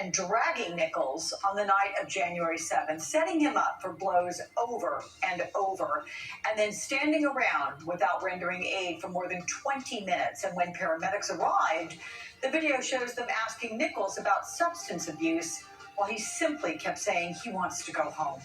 and dragging Nichols on the night of January 7th, setting him up for blows over and over, and then standing around without rendering aid for more than 20 minutes. And when paramedics arrived, the video shows them asking Nichols about substance abuse while he simply kept saying he wants to go home.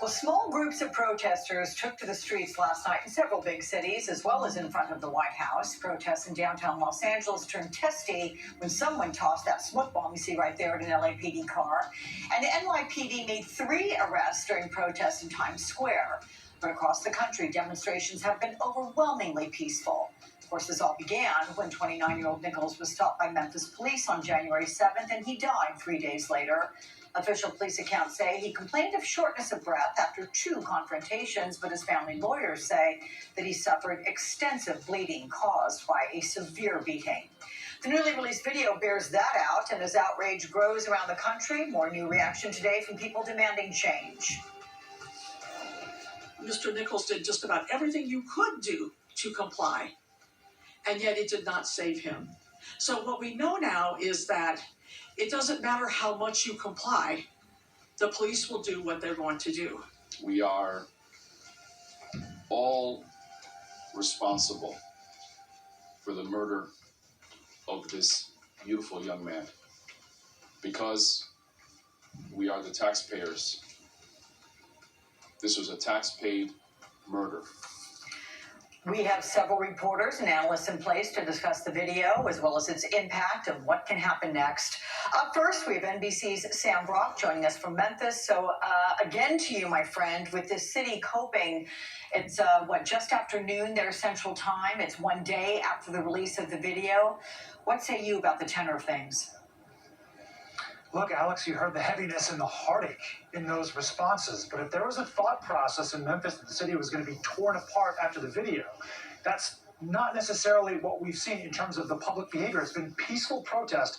Well, small groups of protesters took to the streets last night in several big cities, as well as in front of the White House. Protests in downtown Los Angeles turned testy when someone tossed that smoke bomb you see right there in an LAPD car. And the NYPD made 3 arrests during protests in Times Square. But across the country, demonstrations have been overwhelmingly peaceful. Of course, this all began when 29-year-old Nichols was stopped by Memphis police on January 7th, and he died 3 days later. Official police accounts say he complained of shortness of breath after 2 confrontations, but his family lawyers say that he suffered extensive bleeding caused by a severe beating. The newly released video bears that out, and as outrage grows around the country, more new reaction today from people demanding change. Mr. Nichols did just about everything you could do to comply, and yet it did not save him. So what we know now is that it doesn't matter how much you comply, the police will do what they're going to do. We are all responsible for the murder of this beautiful young man because we are the taxpayers. This was a tax-paid murder. We have several reporters and analysts in place to discuss the video, as well as its impact and what can happen next. Up first, we have NBC's Sam Brock joining us from Memphis. So again to you, my friend, with this city coping, it's just after noon their Central Time. It's 1 day after the release of the video. What say you about the tenor of things? Look, Alex, you heard the heaviness and the heartache in those responses. But if there was a thought process in Memphis that the city was going to be torn apart after the video, that's not necessarily what we've seen in terms of the public behavior. It's been peaceful protest,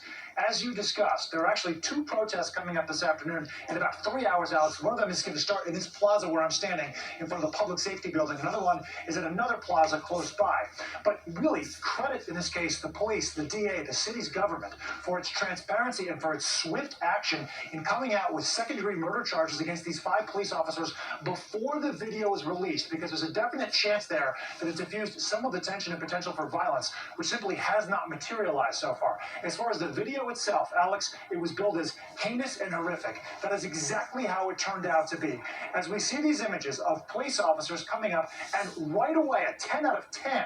as you discussed. There are actually 2 protests coming up this afternoon in about 3 hours, Alex. One of them is going to start in this plaza where I'm standing in front of the public safety building. Another one is at another plaza close by. But really, credit in this case the police, the DA, the city's government for its transparency and for its swift action in coming out with second-degree murder charges against these 5 police officers before the video was released, because there's a definite chance there that it diffused some of the tension and potential for violence, which simply has not materialized so far. As far as the video itself, Alex, it was billed as heinous and horrific. That is exactly how it turned out to be. As we see these images of police officers coming up and right away, a 10 out of 10,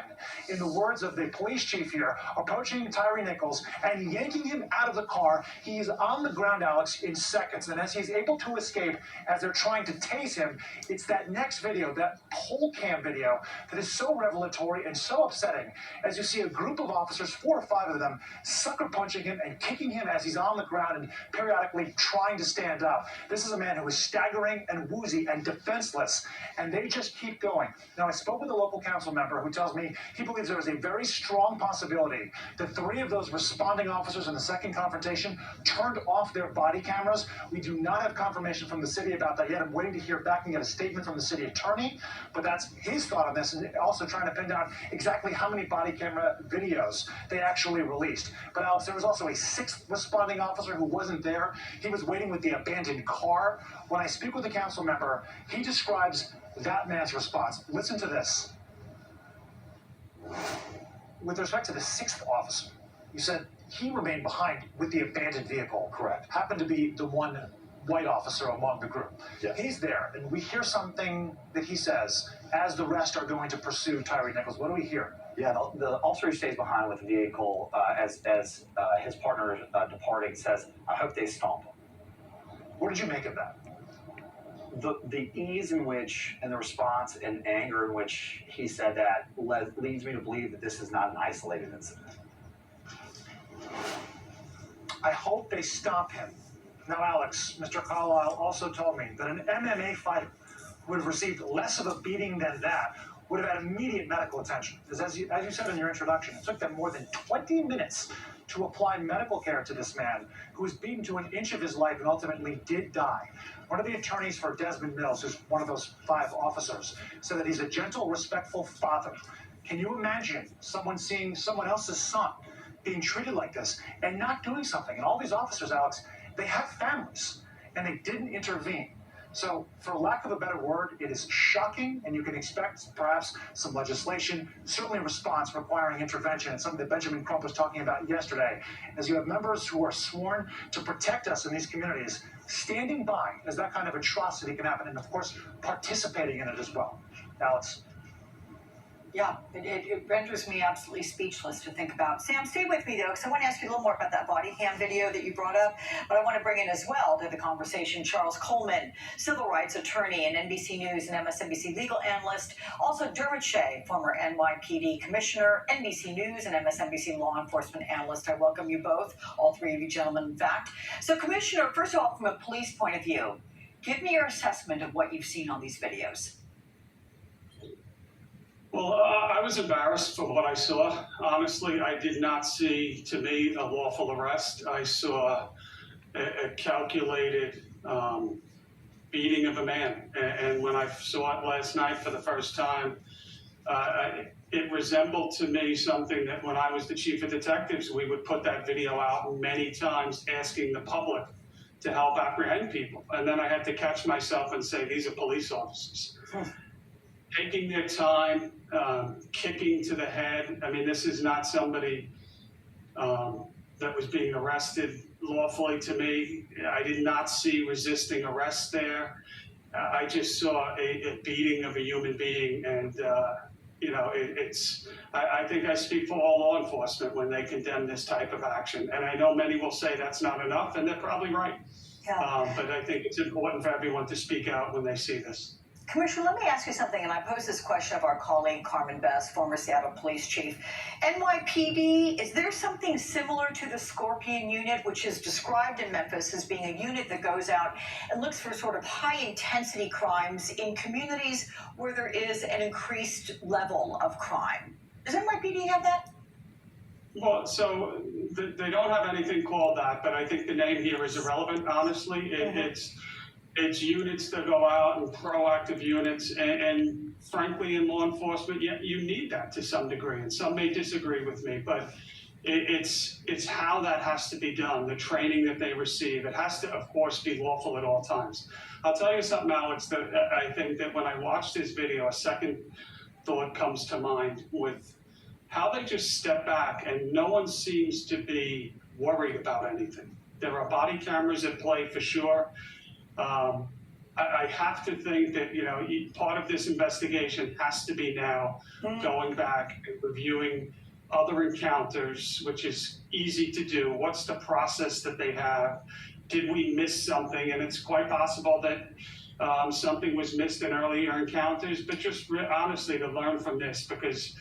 in the words of the police chief here, approaching Tyre Nichols and yanking him out of the car. He is on the ground, Alex, in seconds. And as he's able to escape, as they're trying to tase him, it's that next video, that poll cam video, that is so revelatory and so upsetting. As you see a group of officers, 4 or 5 of them, sucker punching him and kicking him as he's on the ground and periodically trying to stand up. This is a man who is staggering and woozy and defenseless, and they just keep going. Now, I spoke with a local council member who tells me he believes there is a very strong possibility that 3 of those responding officers in the second confrontation turned off their body cameras. We do not have confirmation from the city about that yet. I'm waiting to hear back and get a statement from the city attorney, but that's his thought on this, and also trying to pin down exactly how many body camera videos they actually released. But Alex, there was also a 6th responding officer who wasn't there. He was waiting with the abandoned car. When I speak with the council member, he describes that man's response. Listen to this. With respect to the 6th officer, you said he remained behind with the abandoned vehicle. Correct. Happened to be the one white officer among the group. Yes. He's there, and we hear something that he says as the rest are going to pursue Tyre Nichols. What do we hear? Yeah, the officer who stays behind with the vehicle as his partner departing says, "I hope they stomp him." What did you make of that? The ease in which, and the response and anger in which he said that leads me to believe that this is not an isolated incident. I hope they stop him. Now, Alex, Mr. Carlisle also told me that an MMA fighter who would have received less of a beating than that would have had immediate medical attention. As you said in your introduction, it took them more than 20 minutes to apply medical care to this man who was beaten to an inch of his life and ultimately did die. One of the attorneys for Desmond Mills, who's one of those 5 officers, said that he's a gentle, respectful father. Can you imagine someone seeing someone else's son being treated like this and not doing something? And all these officers, Alex, they have families, and they didn't intervene. So, for lack of a better word, it is shocking, and you can expect perhaps some legislation, certainly a response requiring intervention, and something that Benjamin Crump was talking about yesterday, as you have members who are sworn to protect us in these communities, standing by as that kind of atrocity can happen, and of course, participating in it as well. Alex. Yeah, it renders me absolutely speechless to think about. Sam, stay with me, though, because I want to ask you a little more about that body cam video that you brought up. But I want to bring in as well to the conversation Charles Coleman, civil rights attorney and NBC News and MSNBC legal analyst. Also, Dermot Shea, former NYPD commissioner, NBC News and MSNBC law enforcement analyst. I welcome you both, all 3 of you gentlemen, in fact. So, Commissioner, first of all, from a police point of view, give me your assessment of what you've seen on these videos. Well, I was embarrassed for what I saw. Honestly, I did not see, to me, a lawful arrest. I saw a calculated beating of a man. And when I saw it last night for the first time, it resembled to me something that when I was the chief of detectives, we would put that video out many times asking the public to help apprehend people. And then I had to catch myself and say, these are police officers. Taking their time, kicking to the head. I mean, this is not somebody that was being arrested lawfully to me. I did not see resisting arrest there. I just saw a beating of a human being. And, you know, I think I speak for all law enforcement when they condemn this type of action. And I know many will say that's not enough, and they're probably right. Yeah. But I think it's important for everyone to speak out when they see this. Commissioner, let me ask you something, and I pose this question of our colleague Carmen Best, former Seattle police chief. NYPD, is there something similar to the Scorpion unit, which is described in Memphis as being a unit that goes out and looks for sort of high-intensity crimes in communities where there is an increased level of crime? Does NYPD have that? Well, so they don't have anything called that, but I think the name here is irrelevant, honestly. It's units that go out, and proactive units, and frankly, in law enforcement, you need that to some degree, and some may disagree with me, but it's how that has to be done, the training that they receive. It has to, of course, be lawful at all times. I'll tell you something, Alex, that I think that when I watch this video, a second thought comes to mind with how they just step back, and no one seems to be worried about anything. There are body cameras at play for sure. I have to think that, you know, part of this investigation has to be now going back and reviewing other encounters, which is easy to do. What's the process that they have? Did we miss something? And it's quite possible that something was missed in earlier encounters, but just honestly to learn from this, because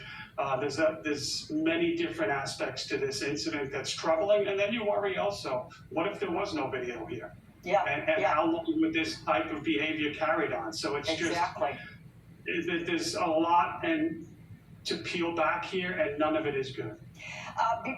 there's many different aspects to this incident that's troubling. And then you worry also, what if there was no video here? Yeah, and how long would this type of behavior carried on? So it's exactly. Just, there's a lot to peel back here, and none of it is good.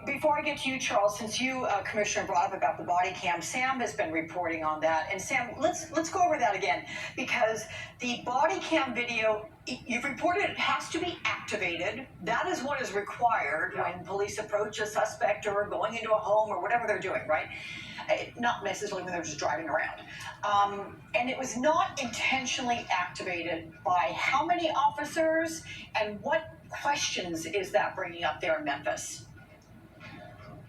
Before I get to you, Charles, since you, Commissioner, brought up about the body cam, Sam has been reporting on that. And Sam, let's go over that again, because the body cam video, you've reported it has to be activated. That is what is required when police approach a suspect or going into a home or whatever they're doing, right? Not necessarily when they're just driving around. And it was not intentionally activated by how many officers, and what questions is that bringing up there in Memphis?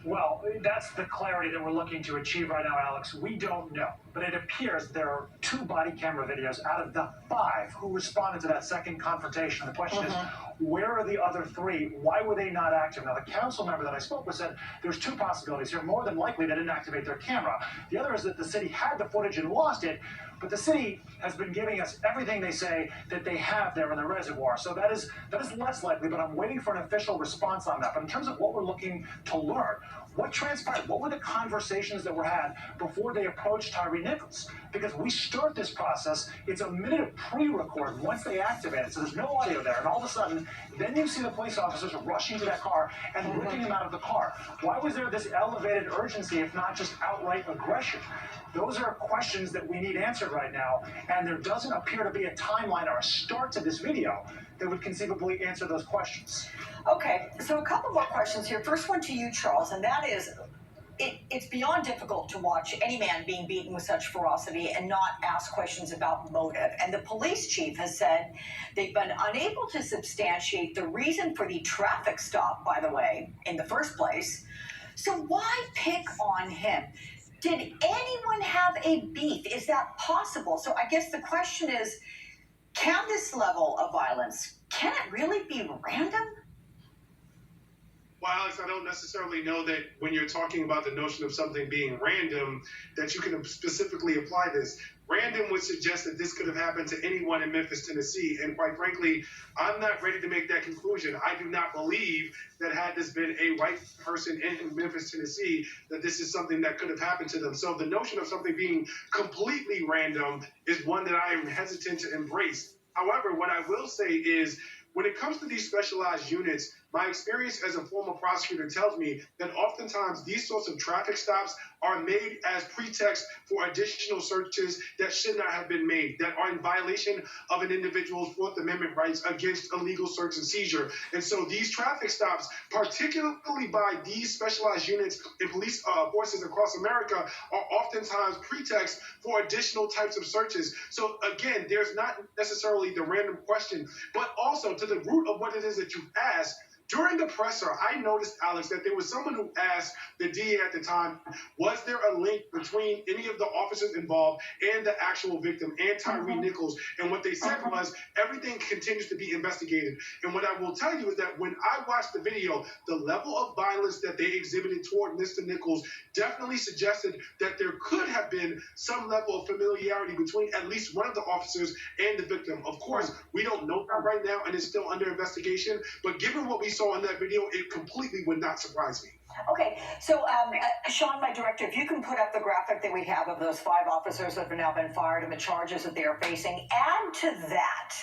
Well, that's the clarity that we're looking to achieve right now, Alex. We don't know, but it appears there are 2 body camera videos out of the 5 who responded to that second confrontation. The question is, where are the other 3? Why were they not active? Now, the council member that I spoke with said there's 2 possibilities here. More than likely, they didn't activate their camera. The other is that the city had the footage and lost it, but the city has been giving us everything they say that they have there in the reservoir. So that is less likely, but I'm waiting for an official response on that. But in terms of what we're looking to learn, What transpired? What were the conversations that were had before they approached Tyre Nichols? Because we start this process, it's a minute of pre-record once they activate it, so there's no audio there, and all of a sudden, then you see the police officers rushing to that car and ripping him out of the car. Why was there this elevated urgency, if not just outright aggression? Those are questions that we need answered right now, and there doesn't appear to be a timeline or a start to this video that would conceivably answer those questions. Okay, so a couple more questions here. First one to you, Charles, and that is, it's beyond difficult to watch any man being beaten with such ferocity and not ask questions about motive. And the police chief has said they've been unable to substantiate the reason for the traffic stop, by the way, in the first place. So why pick on him? Did anyone have a beef? Is that possible? So I guess the question is, can this level of violence, can it really be random? Well, Alex, I don't necessarily know that when you're talking about the notion of something being random, that you can specifically apply this. Random would suggest that this could have happened to anyone in Memphis, Tennessee. And quite frankly, I'm not ready to make that conclusion. I do not believe that had this been a white person in Memphis, Tennessee, that this is something that could have happened to them. So the notion of something being completely random is one that I am hesitant to embrace. However, what I will say is, when it comes to these specialized units, my experience as a former prosecutor tells me that oftentimes these sorts of traffic stops are made as pretext for additional searches that should not have been made, that are in violation of an individual's Fourth Amendment rights against illegal search and seizure. And so these traffic stops, particularly by these specialized units in police forces across America, are oftentimes pretext for additional types of searches. So again, there's not necessarily the random question, but also to the root of what it is that you asked. During the presser, I noticed, Alex, that there was someone who asked the DA at the time, was there a link between any of the officers involved and the actual victim, and Tyre Nichols? And what they said was, everything continues to be investigated. And what I will tell you is that when I watched the video, the level of violence that they exhibited toward Mr. Nichols definitely suggested that there could have been some level of familiarity between at least one of the officers and the victim. Of course, we don't know that right now, and it's still under investigation. But given what we saw in that video, it completely would not surprise me. Okay, so Sean, my director, if you can put up the graphic that we have of those 5 officers that have now been fired and the charges that they are facing. Add to that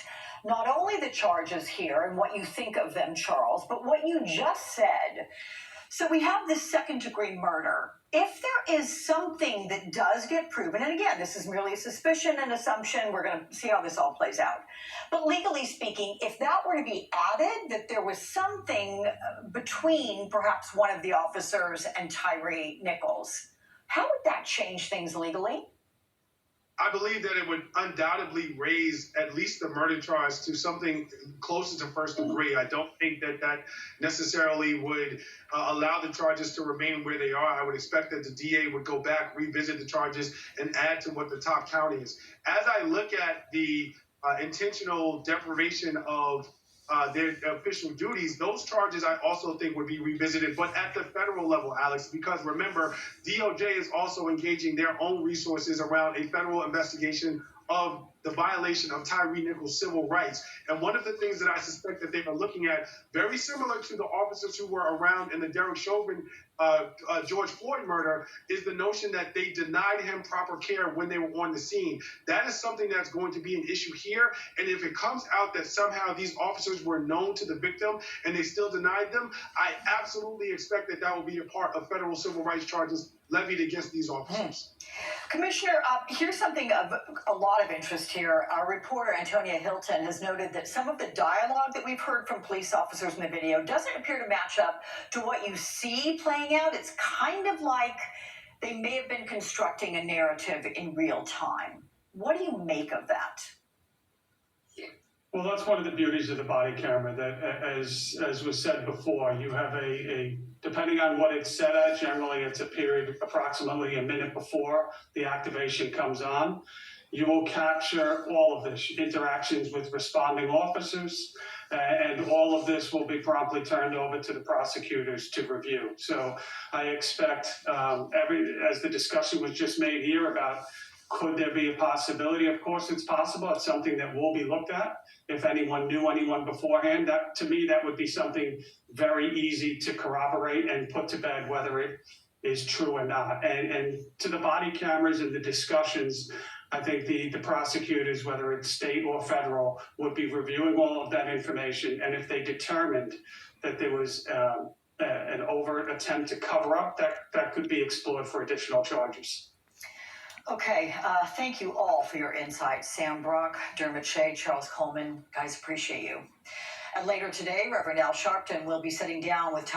not only the charges here and what you think of them, Charles, but what you just said. So we have this second-degree murder. If there is something that does get proven, and again, this is merely a suspicion and assumption, we're going to see how this all plays out. But legally speaking, if that were to be added, that there was something between perhaps one of the officers and Tyre Nichols, how would that change things legally? I believe that it would undoubtedly raise at least the murder charge to something closer to first degree. I don't think that that necessarily would allow the charges to remain where they are. I would expect that the DA would go back, revisit the charges, and add to what the top count is. As I look at the intentional deprivation of their official duties, those charges I also think would be revisited, but at the federal level, Alex, because remember, DOJ is also engaging their own resources around a federal investigation of the violation of Tyre Nichols' civil rights. And one of the things that I suspect that they are looking at, very similar to the officers who were around in the Derek Chauvin, George Floyd murder, is the notion that they denied him proper care when they were on the scene. That is something that's going to be an issue here. And if it comes out that somehow these officers were known to the victim and they still denied them, I absolutely expect that that will be a part of federal civil rights charges levied against these officers. Commissioner, here's something of a lot of interest here. Our reporter, Antonia Hilton, has noted that some of the dialogue that we've heard from police officers in the video doesn't appear to match up to what you see playing out. It's kind of like they may have been constructing a narrative in real time. What do you make of that? Well, that's one of the beauties of the body camera, that as was said before, you have a depending on what it's set at, generally it's a period approximately a minute before the activation comes on. You will capture all of this, interactions with responding officers, and all of this will be promptly turned over to the prosecutors to review. So I expect, as the discussion was just made here about Could there be a possibility? Of course, it's possible. It's something that will be looked at. If anyone knew anyone beforehand, that to me, that would be something very easy to corroborate and put to bed whether it is true or not. And to the body cameras and the discussions, I think the prosecutors, whether it's state or federal, would be reviewing all of that information. And if they determined that there was an overt attempt to cover up, that could be explored for additional charges. Okay, thank you all for your insights. Sam Brock, Dermot Shea, Charles Coleman, guys, appreciate you. And later today, Reverend Al Sharpton will be sitting down with Tyre